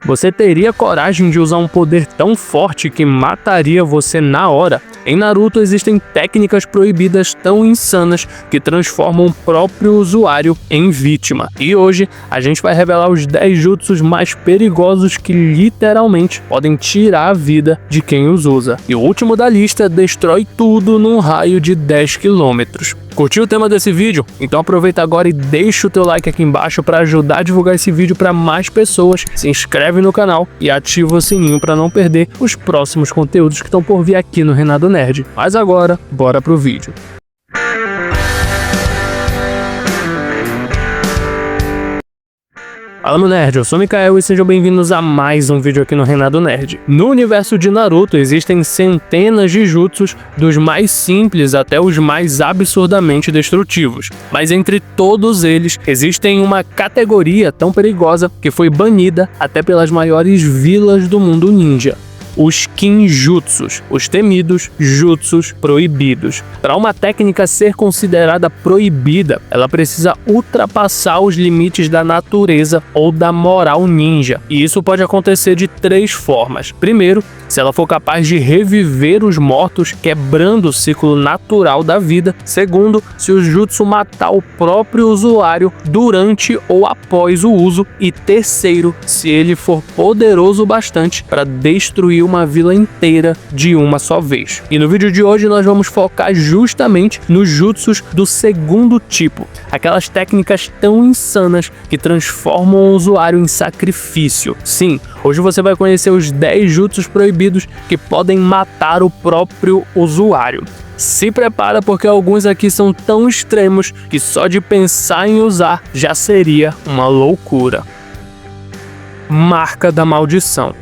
Você teria coragem de usar um poder tão forte que mataria você na hora? Em Naruto existem técnicas proibidas tão insanas que transformam o próprio usuário em vítima. E hoje a gente vai revelar os 10 jutsus mais perigosos que literalmente podem tirar a vida de quem os usa. E o último da lista destrói tudo num raio de 10 km. Curtiu o tema desse vídeo? Então aproveita agora e deixa o teu like aqui embaixo para ajudar a divulgar esse vídeo para mais pessoas. Se inscreve no canal e ativa o sininho para não perder os próximos conteúdos que estão por vir aqui no Renato Nerd. Mas agora, bora pro vídeo. Fala meu nerd, eu sou o Mikael e sejam bem-vindos a mais um vídeo aqui no Renato Nerd. No universo de Naruto existem centenas de jutsus, dos mais simples até os mais absurdamente destrutivos. Mas entre todos eles, existem uma categoria tão perigosa que foi banida até pelas maiores vilas do mundo ninja. Os Kinjutsus, os temidos jutsus proibidos. Para uma técnica ser considerada proibida, ela precisa ultrapassar os limites da natureza ou da moral ninja. E isso pode acontecer de 3 formas. Primeiro, se ela for capaz de reviver os mortos, quebrando o ciclo natural da vida. Segundo, se o jutsu matar o próprio usuário durante ou após o uso. E terceiro, se ele for poderoso bastante para destruir uma vila inteira de uma só vez. E no vídeo de hoje nós vamos focar justamente nos jutsus do segundo tipo, aquelas técnicas tão insanas que transformam o usuário em sacrifício. Sim, hoje você vai conhecer os 10 jutsus proibidos que podem matar o próprio usuário. Se prepara porque alguns aqui são tão extremos que só de pensar em usar já seria uma loucura. Marca da maldição.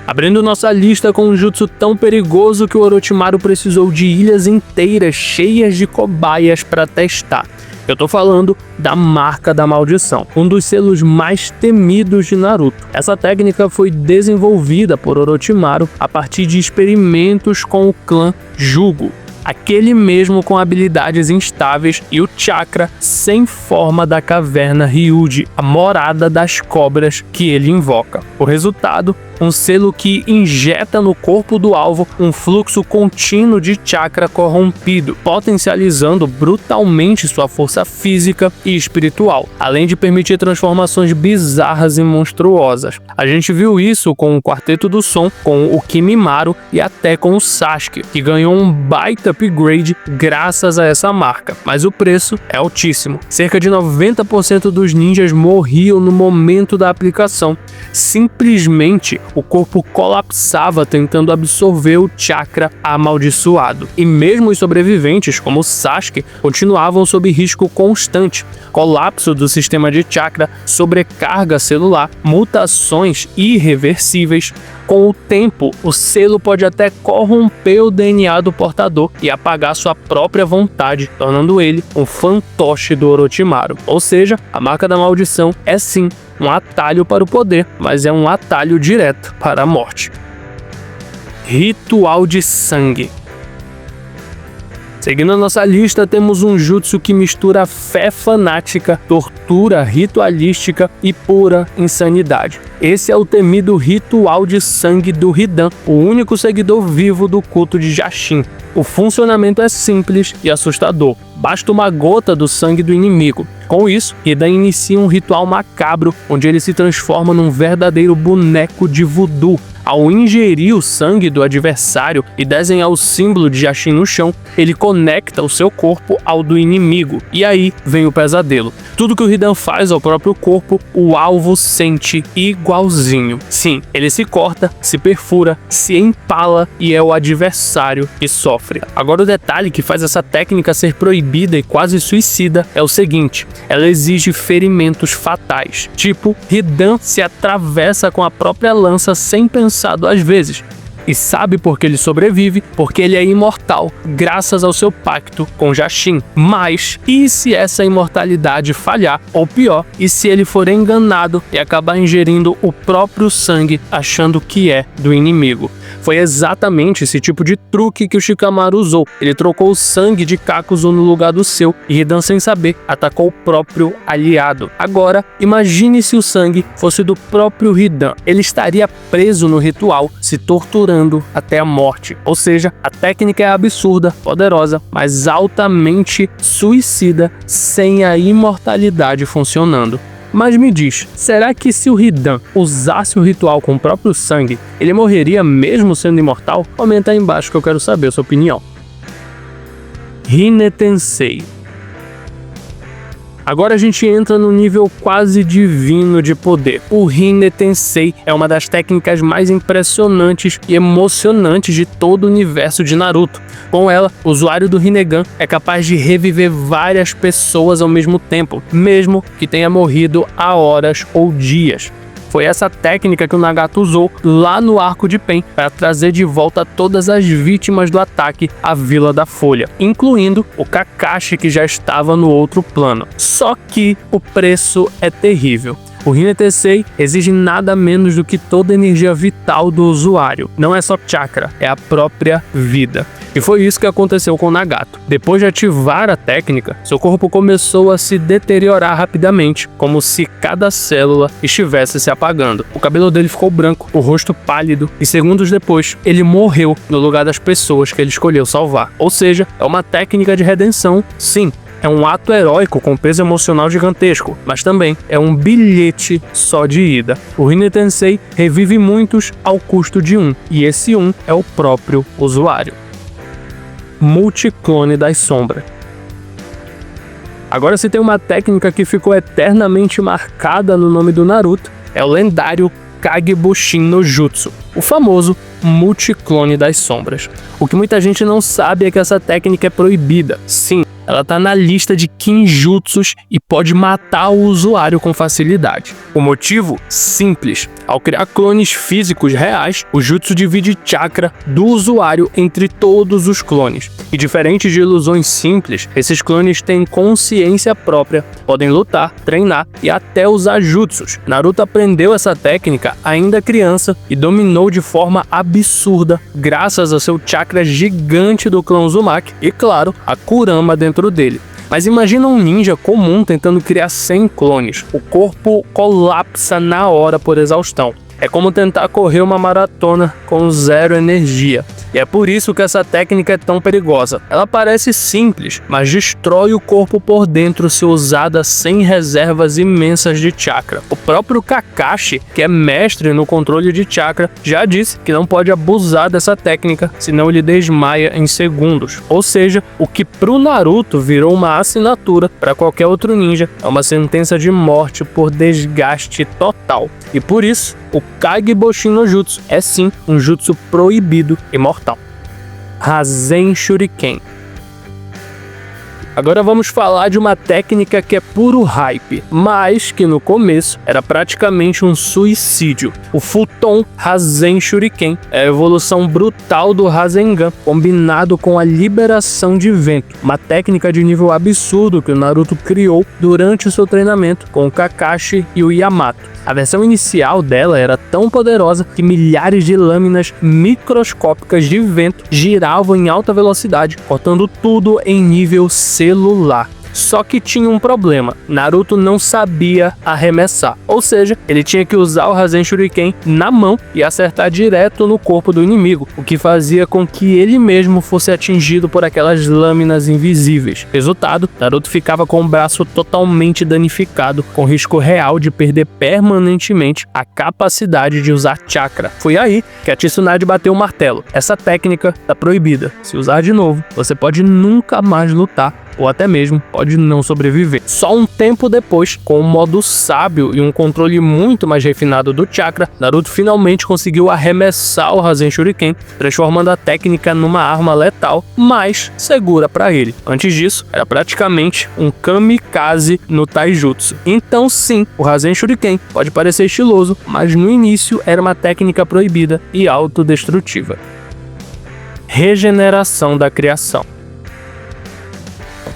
Abrindo nossa lista com um jutsu tão perigoso que o Orochimaru precisou de ilhas inteiras cheias de cobaias para testar. Eu tô falando da Marca da Maldição, um dos selos mais temidos de Naruto. Essa técnica foi desenvolvida por Orochimaru a partir de experimentos com o clã Jugo, aquele mesmo com habilidades instáveis e o chakra sem forma da caverna Ryuji, a morada das cobras que ele invoca. O resultado, um selo que injeta no corpo do alvo um fluxo contínuo de chakra corrompido, potencializando brutalmente sua força física e espiritual, além de permitir transformações bizarras e monstruosas. A gente viu isso com o Quarteto do Som, com o Kimimaro e até com o Sasuke, que ganhou um baita upgrade graças a essa marca, mas o preço é altíssimo. Cerca de 90% dos ninjas morriam no momento da aplicação. Simplesmente o corpo colapsava tentando absorver o chakra amaldiçoado. E mesmo os sobreviventes, como Sasuke, continuavam sob risco constante. Colapso do sistema de chakra, sobrecarga celular, mutações irreversíveis. Com o tempo, o selo pode até corromper o DNA do portador e apagar sua própria vontade, tornando ele um fantoche do Orochimaru. Ou seja, a Marca da Maldição é sim um atalho para o poder, mas é um atalho direto para a morte. Ritual de sangue. Seguindo a nossa lista, temos um jutsu que mistura fé fanática, tortura ritualística e pura insanidade. Esse é o temido Ritual de Sangue do Hidan, o único seguidor vivo do culto de Jashin. O funcionamento é simples e assustador. Basta uma gota do sangue do inimigo. Com isso, Hidan inicia um ritual macabro, onde ele se transforma num verdadeiro boneco de voodoo. Ao ingerir o sangue do adversário e desenhar o símbolo de Jashin no chão, ele conecta o seu corpo ao do inimigo. E aí vem o pesadelo. Tudo que o Hidan faz ao próprio corpo, o alvo sente igualzinho. Sim, ele se corta, se perfura, se empala e é o adversário que sofre. Agora o detalhe que faz essa técnica ser proibida e quase suicida é o seguinte: ela exige ferimentos fatais. Tipo, Hidan se atravessa com a própria lança sem pensar 2 vezes. E sabe por que ele sobrevive? Porque ele é imortal, graças ao seu pacto com Jashin. Mas, e se essa imortalidade falhar? Ou pior, e se ele for enganado e acabar ingerindo o próprio sangue, achando que é do inimigo? Foi exatamente esse tipo de truque que o Shikamaru usou. Ele trocou o sangue de Kakuzu no lugar do seu e Hidan, sem saber, atacou o próprio aliado. Agora, imagine se o sangue fosse do próprio Hidan. Ele estaria preso no ritual, se torturando até a morte. Ou seja, a técnica é absurda, poderosa, mas altamente suicida, sem a imortalidade funcionando. Mas me diz, será que se o Hidan usasse o ritual com o próprio sangue, ele morreria mesmo sendo imortal? Comenta aí embaixo que eu quero saber a sua opinião. Hine Tensei. Agora a gente entra no nível quase divino de poder. O Hine Tensei é uma das técnicas mais impressionantes e emocionantes de todo o universo de Naruto. Com ela, o usuário do Rinnegan é capaz de reviver várias pessoas ao mesmo tempo, mesmo que tenha morrido há horas ou dias. Foi essa técnica que o Nagato usou lá no Arco de Pen para trazer de volta todas as vítimas do ataque à Vila da Folha, incluindo o Kakashi, que já estava no outro plano. Só que o preço é terrível. O Hine Tensei exige nada menos do que toda a energia vital do usuário. Não é só chakra, é a própria vida. E foi isso que aconteceu com o Nagato. Depois de ativar a técnica, seu corpo começou a se deteriorar rapidamente, como se cada célula estivesse se apagando. O cabelo dele ficou branco, o rosto pálido, e segundos depois, ele morreu no lugar das pessoas que ele escolheu salvar. Ou seja, é uma técnica de redenção, sim. É um ato heróico com peso emocional gigantesco, mas também é um bilhete só de ida. O Hine Tensei revive muitos ao custo de um, e esse um é o próprio usuário. Multiclone das sombras. Agora, se tem uma técnica que ficou eternamente marcada no nome do Naruto, é o lendário Kagebushin no Jutsu, o famoso Multiclone das Sombras. O que muita gente não sabe é que essa técnica é proibida. Sim, ela tá na lista de Kinjutsus e pode matar o usuário com facilidade. O motivo? Simples. Ao criar clones físicos reais, o jutsu divide chakra do usuário entre todos os clones. E diferente de ilusões simples, esses clones têm consciência própria, podem lutar, treinar e até usar jutsus. Naruto aprendeu essa técnica ainda criança e dominou de forma absurda graças ao seu chakra gigante do clã Uzumaki e, claro, a Kurama dentro dele. Mas imagina um ninja comum tentando criar 100 clones. O corpo colapsa na hora por exaustão. É como tentar correr uma maratona com zero energia. E é por isso que essa técnica é tão perigosa. Ela parece simples, mas destrói o corpo por dentro se usada sem reservas imensas de chakra. O próprio Kakashi, que é mestre no controle de chakra, já disse que não pode abusar dessa técnica, senão ele desmaia em segundos. Ou seja, o que pro Naruto virou uma assinatura, para qualquer outro ninja é uma sentença de morte por desgaste total. E por isso, o Kagebushin no Jutsu é sim um jutsu proibido e mortal. Rasen Shuriken. Agora vamos falar de uma técnica que é puro hype, mas que no começo era praticamente um suicídio. O Futon Rasen Shuriken é a evolução brutal do Rasengan, combinado com a liberação de vento, uma técnica de nível absurdo que o Naruto criou durante o seu treinamento com o Kakashi e o Yamato. A versão inicial dela era tão poderosa que milhares de lâminas microscópicas de vento giravam em alta velocidade, cortando tudo em nível celular. Só que tinha um problema, Naruto não sabia arremessar, ou seja, ele tinha que usar o Rasen Shuriken na mão e acertar direto no corpo do inimigo, o que fazia com que ele mesmo fosse atingido por aquelas lâminas invisíveis. Resultado, Naruto ficava com o braço totalmente danificado, com risco real de perder permanentemente a capacidade de usar chakra. Foi aí que a Tsunade bateu o martelo. Essa técnica tá proibida. Se usar de novo, você pode nunca mais lutar, ou até mesmo pode não sobreviver. Só um tempo depois, com um modo sábio e um controle muito mais refinado do chakra, Naruto finalmente conseguiu arremessar o Rasen Shuriken, transformando a técnica numa arma letal, mas segura para ele. Antes disso, era praticamente um kamikaze no taijutsu. Então sim, o Rasen Shuriken pode parecer estiloso, mas no início era uma técnica proibida e autodestrutiva. Regeneração da criação.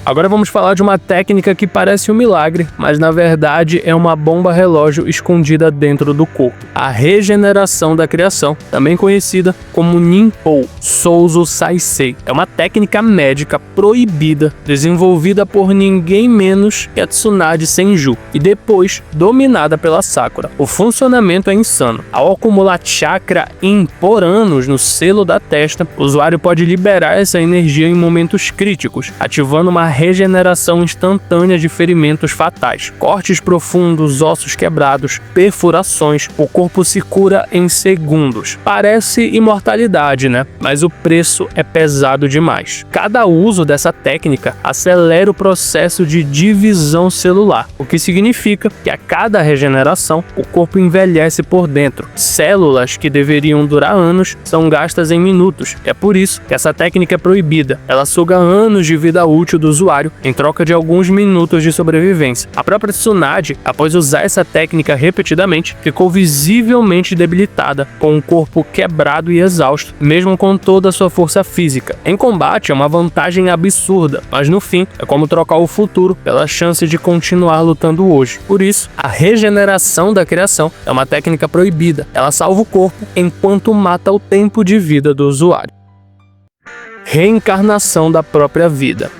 Agora vamos falar de uma técnica que parece um milagre, mas na verdade é uma bomba relógio escondida dentro do corpo. A regeneração da criação, também conhecida como Ninpou Souzo Saisei, é uma técnica médica proibida, desenvolvida por ninguém menos que a Tsunade Senju e depois dominada pela Sakura. O funcionamento é insano. Ao acumular chakra Yin por anos no selo da testa, o usuário pode liberar essa energia em momentos críticos, ativando uma regeneração instantânea de ferimentos fatais, cortes profundos, ossos quebrados, perfurações. O corpo se cura em segundos. Parece imortalidade, né? Mas o preço é pesado demais. Cada uso dessa técnica acelera o processo de divisão celular, o que significa que a cada regeneração o corpo envelhece por dentro. Células que deveriam durar anos são gastas em minutos. É por isso que essa técnica é proibida. Ela suga anos de vida útil do usuário em troca de alguns minutos de sobrevivência. A própria Tsunade, após usar essa técnica repetidamente, ficou visivelmente debilitada, com o corpo quebrado e exausto, mesmo com toda a sua força física. Em combate é uma vantagem absurda, mas no fim é como trocar o futuro pela chance de continuar lutando hoje. Por isso, a regeneração da criação é uma técnica proibida. Ela salva o corpo enquanto mata o tempo de vida do usuário. Reencarnação da própria vida.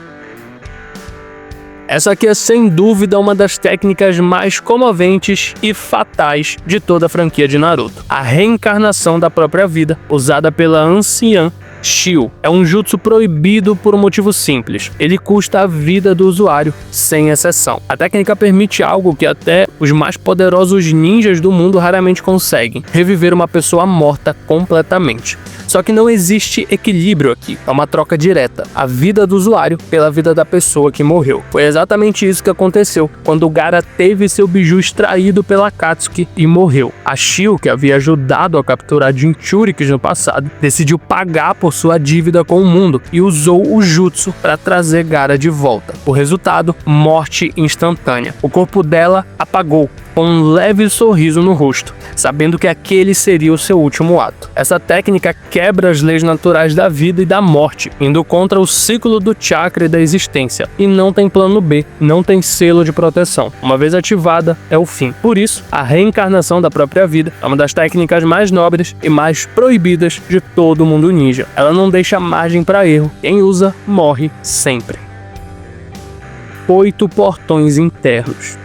Essa aqui é sem dúvida uma das técnicas mais comoventes e fatais de toda a franquia de Naruto. A reencarnação da própria vida, usada pela anciã Shio, é um jutsu proibido por um motivo simples: ele custa a vida do usuário, sem exceção. A técnica permite algo que até os mais poderosos ninjas do mundo raramente conseguem: reviver uma pessoa morta completamente. Só que não existe equilíbrio aqui, é uma troca direta, a vida do usuário pela vida da pessoa que morreu. Foi exatamente isso que aconteceu quando Gaara teve seu biju extraído pela Akatsuki e morreu. A Shio, que havia ajudado a capturar Jinchurikis no passado, decidiu pagar por sua dívida com o mundo e usou o jutsu para trazer Gaara de volta. O resultado: morte instantânea. O corpo dela apagou, com um leve sorriso no rosto, sabendo que aquele seria o seu último ato. Essa técnica quebra as leis naturais da vida e da morte, indo contra o ciclo do chakra e da existência. E não tem plano B, não tem selo de proteção. Uma vez ativada, é o fim. Por isso, a reencarnação da própria vida é uma das técnicas mais nobres e mais proibidas de todo o mundo ninja. Ela não deixa margem para erro. Quem usa, morre sempre. 8 portões internos.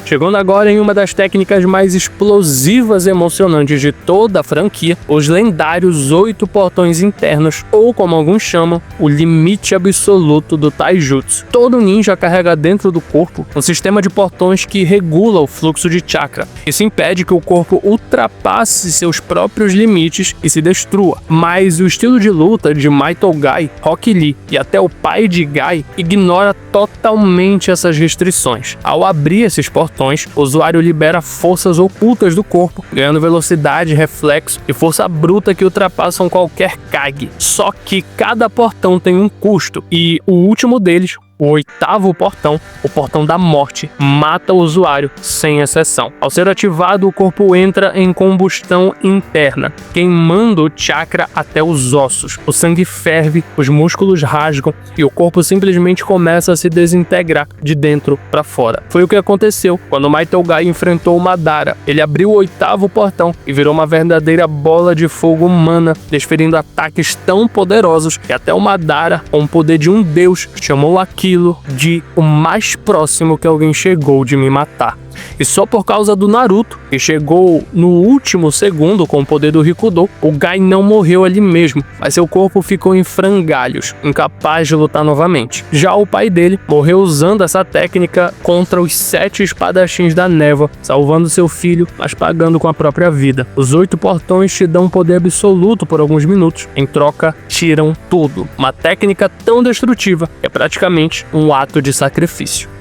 Chegando agora em uma das técnicas mais explosivas e emocionantes de toda a franquia, os lendários 8 portões internos, ou como alguns chamam, o limite absoluto do taijutsu. Todo ninja carrega dentro do corpo um sistema de portões que regula o fluxo de chakra. Isso impede que o corpo ultrapasse seus próprios limites e se destrua. Mas o estilo de luta de Maito Gai, Rock Lee e até o pai de Gai ignora totalmente essas restrições. Ao abrir esses portões, o usuário libera forças ocultas do corpo, ganhando velocidade, reflexo e força bruta que ultrapassam qualquer Kage. Só que cada portão tem um custo, e o último deles, o 8º portão, o portão da morte, mata o usuário sem exceção. Ao ser ativado, o corpo entra em combustão interna, queimando o chakra até os ossos. O sangue ferve, os músculos rasgam e o corpo simplesmente começa a se desintegrar de dentro para fora. Foi o que aconteceu quando Maito Gai enfrentou o Madara. Ele abriu o 8º portão e virou uma verdadeira bola de fogo humana, desferindo ataques tão poderosos que até o Madara, com o poder de um deus, chamou aquilo de o mais próximo que alguém chegou de me matar. E só por causa do Naruto, que chegou no último segundo com o poder do Rikudo, o Gai não morreu ali mesmo, mas seu corpo ficou em frangalhos, incapaz de lutar novamente. Já o pai dele morreu usando essa técnica contra os 7 espadachins da névoa, salvando seu filho, mas pagando com a própria vida. Os 8 portões te dão poder absoluto por alguns minutos, em troca tiram tudo. Uma técnica tão destrutiva que é praticamente um ato de sacrifício.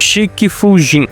Shikifujin.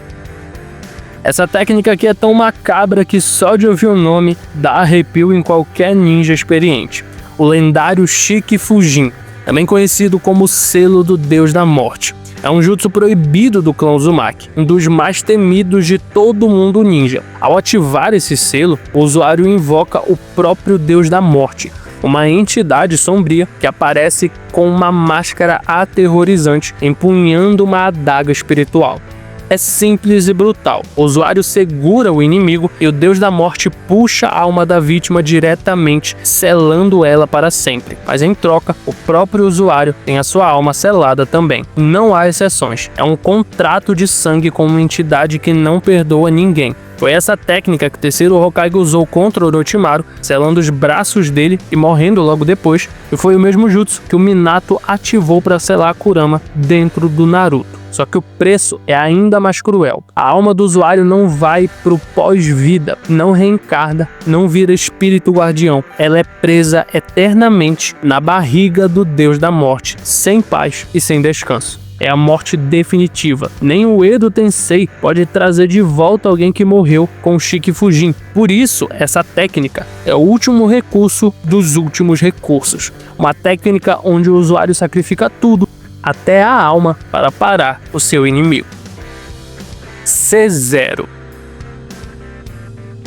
Essa técnica aqui é tão macabra que só de ouvir o nome dá arrepio em qualquer ninja experiente. O lendário Shikifujin, também conhecido como selo do deus da morte. É um jutsu proibido do clã Uzumaki, um dos mais temidos de todo mundo ninja. Ao ativar esse selo, o usuário invoca o próprio deus da morte, uma entidade sombria que aparece com uma máscara aterrorizante, empunhando uma adaga espiritual. É simples e brutal. O usuário segura o inimigo e o Deus da Morte puxa a alma da vítima diretamente, selando ela para sempre. Mas em troca, o próprio usuário tem a sua alma selada também. Não há exceções. É um contrato de sangue com uma entidade que não perdoa ninguém. Foi essa técnica que o terceiro Hokage usou contra o Orochimaru, selando os braços dele e morrendo logo depois, e foi o mesmo jutsu que o Minato ativou para selar a Kurama dentro do Naruto. Só que o preço é ainda mais cruel. A alma do usuário não vai pro pós-vida, não reencarna, não vira espírito guardião. Ela é presa eternamente na barriga do Deus da Morte, sem paz e sem descanso. É a morte definitiva. Nem o Edo Tensei pode trazer de volta alguém que morreu com o Shiki Fujin. Por isso, essa técnica é o último recurso dos últimos recursos. Uma técnica onde o usuário sacrifica tudo, até a alma, para parar o seu inimigo. C0.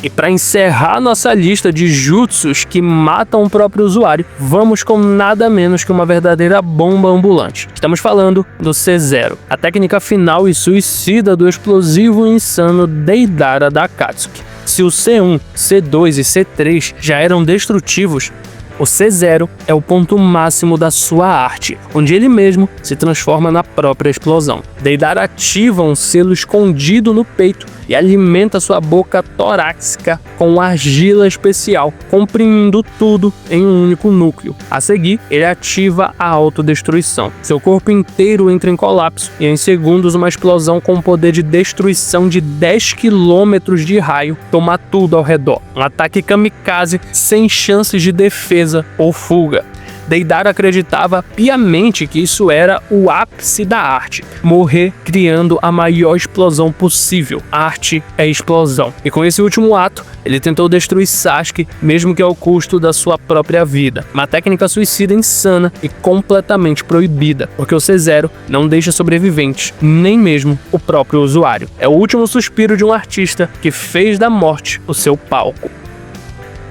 E para encerrar nossa lista de jutsus que matam o próprio usuário, vamos com nada menos que uma verdadeira bomba ambulante. Estamos falando do C0, a técnica final e suicida do explosivo e insano Deidara da Akatsuki. Se o C1, C2 e C3 já eram destrutivos, o C0 é o ponto máximo da sua arte, onde ele mesmo se transforma na própria explosão. Deidara ativa um selo escondido no peito e alimenta sua boca torácica com argila especial, comprimindo tudo em um único núcleo. A seguir, ele ativa a autodestruição. Seu corpo inteiro entra em colapso e em segundos uma explosão com poder de destruição de 10 km de raio toma tudo ao redor. Um ataque kamikaze sem chances de defesa ou fuga. Deidara acreditava piamente que isso era o ápice da arte, morrer criando a maior explosão possível. Arte é explosão. E com esse último ato, ele tentou destruir Sasuke, mesmo que ao custo da sua própria vida. Uma técnica suicida insana e completamente proibida, porque o C0 não deixa sobreviventes, nem mesmo o próprio usuário. É o último suspiro de um artista que fez da morte o seu palco.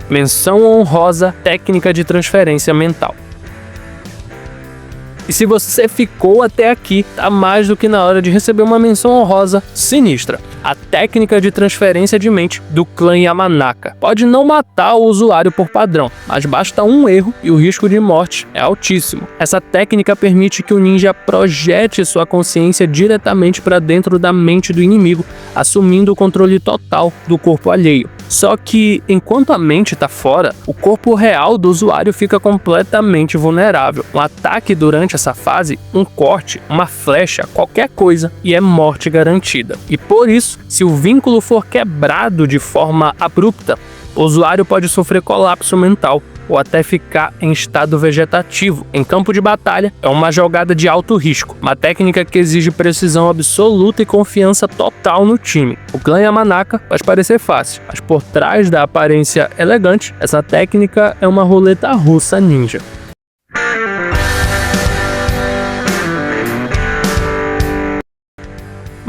Menção honrosa, técnica de transferência mental. E se você ficou até aqui, tá mais do que na hora de receber uma menção honrosa sinistra. A técnica de transferência de mente do clã Yamanaka. Pode não matar o usuário por padrão, mas basta um erro e o risco de morte é altíssimo. Essa técnica permite que o ninja projete sua consciência diretamente para dentro da mente do inimigo, assumindo o controle total do corpo alheio. Só que, enquanto a mente está fora, o corpo real do usuário fica completamente vulnerável. Um ataque durante essa fase, um corte, uma flecha, qualquer coisa, e é morte garantida. E por isso, se o vínculo for quebrado de forma abrupta, o usuário pode sofrer colapso mental ou até ficar em estado vegetativo. Em campo de batalha, é uma jogada de alto risco, uma técnica que exige precisão absoluta e confiança total no time. O clã Yamanaka pode parecer fácil, mas por trás da aparência elegante, essa técnica é uma roleta russa ninja.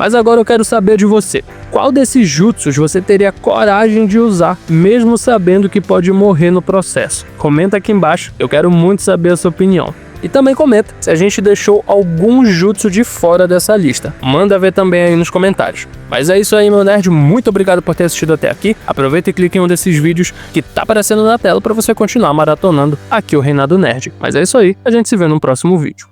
Mas agora eu quero saber de você. Qual desses jutsus você teria coragem de usar, mesmo sabendo que pode morrer no processo? Comenta aqui embaixo, eu quero muito saber a sua opinião. E também comenta se a gente deixou algum jutsu de fora dessa lista. Manda ver também aí nos comentários. Mas é isso aí, meu nerd. Muito obrigado por ter assistido até aqui. Aproveita e clique em um desses vídeos que tá aparecendo na tela para você continuar maratonando aqui o Reinado Nerd. Mas é isso aí, a gente se vê no próximo vídeo.